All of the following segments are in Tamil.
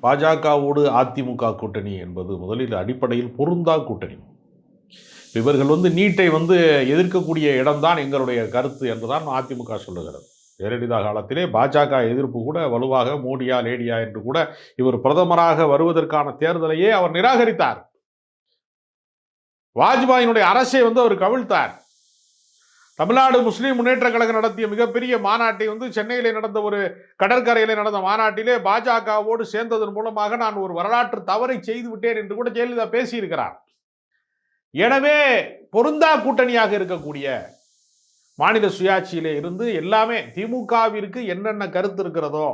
பாஜகவோடு அதிமுக கூட்டணி என்பது முதலில் அடிப்படையில் பொருந்தா கூட்டணி. இவர்கள் நீட்டை எதிர்க்கக்கூடிய இடம்தான் எங்களுடைய கருத்து என்றுதான் அதிமுக சொல்லுகிறது. ஜெயலலிதா காலத்திலே பாஜக எதிர்ப்பு கூட வலுவாக, மோடியா லேடியா என்று கூட இவர் பிரதமராக வருவதற்கான தேர்தலையே அவர் நிராகரித்தார். வாஜ்பாயினுடைய அரசை அவர் கவிழ்த்தார். தமிழ்நாடு முஸ்லீம் முன்னேற்ற கழகம் நடத்திய மிகப்பெரிய மாநாட்டை சென்னையிலே நடந்த ஒரு கடற்கரையிலே நடந்த மாநாட்டிலே பாஜகவோடு சேர்ந்ததன் மூலமாக நான் ஒரு வரலாற்று தவறை செய்து விட்டேன் என்று கூட ஜெயலலிதா பேசியிருக்கிறார். எனவே பொருந்தா கூட்டணியாக இருக்கக்கூடிய மாநில சுயாட்சியிலே இருந்து எல்லாமே திமுகவிற்கு என்னென்ன கருத்து இருக்கிறதோ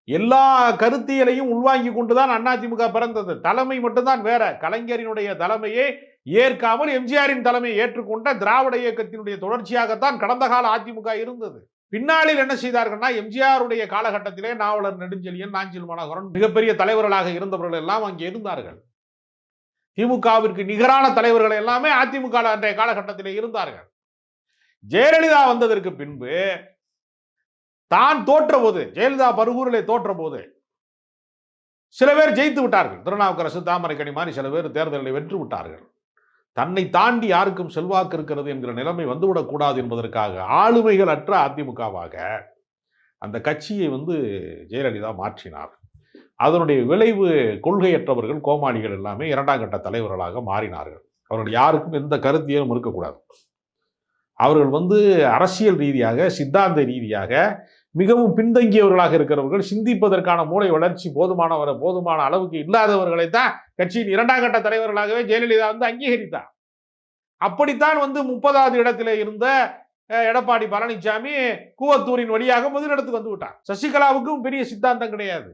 எல்லா கருத்தியலையும் உள்வாங்கி கொண்டுதான் அதிமுக பிறந்தது. தலைமை மட்டும்தான் வேற. கலைஞரினுடைய தலைமையை ஏற்காமல் எம்ஜிஆரின் தலைமையை ஏற்றுக்கொண்ட திராவிட இயக்கத்தினுடைய தொடர்ச்சியாகத்தான் கடந்த கால அதிமுக இருந்தது. பின்னாளில் என்ன செய்தார்கள்னா, எம்ஜிஆருடைய காலகட்டத்திலே நாவலர் நெடுஞ்செழியன், நாஞ்சில் மனோகரன் மிகப்பெரிய தலைவர்களாக இருந்தவர்கள் எல்லாம் அங்கே இருந்தார்கள். திமுகவிற்கு நிகரான தலைவர்கள் எல்லாமே அதிமுக அன்றைய காலகட்டத்திலே இருந்தார்கள். ஜெயலலிதா வந்ததற்கு பின்பு தான் தோற்ற போது, ஜெயலலிதா பருகூரிலே தோற்ற போது சில பேர் ஜெயித்து விட்டார்கள். திருநாவுக்கரசு, தாமரைக்கணி மாதிரி சில பேர் தேர்தலில் வென்று விட்டார்கள். தன்னை தாண்டி யாருக்கும் செல்வாக்கு இருக்கிறது என்கிற நிலைமை வந்துவிடக்கூடாது என்பதற்காக ஆளுமைகள் அற்ற அதிமுகவாக அந்த கட்சியை ஜெயலலிதா மாற்றினார். அதனுடைய விளைவு கொள்கையற்றவர்கள், கோமாளிகள் எல்லாமே இரண்டாம் கட்ட தலைவர்களாக மாறினார்கள். அவர்கள் யாருக்கும் எந்த கருத்தியலும் இருக்கக்கூடாது. அவர்கள் அரசியல் ரீதியாக, சித்தாந்த ரீதியாக மிகவும் பின்தங்கியவர்களாக இருக்கிறவர்கள், சிந்திப்பதற்கான மூளை வளர்ச்சி போதுமான அளவுக்கு இல்லாதவர்களை தான் கட்சியின் இரண்டாம் கட்ட தலைவர்களாகவே ஜெயலலிதா அங்கீகரித்தார். அப்படித்தான் 30வது இடத்திலே இருந்த எடப்பாடி பழனிசாமி கூவத்தூரின் வழியாக முதலிடத்துக்கு வந்து விட்டார். சசிகலாவுக்கும் பெரிய சித்தாந்தம் கிடையாது.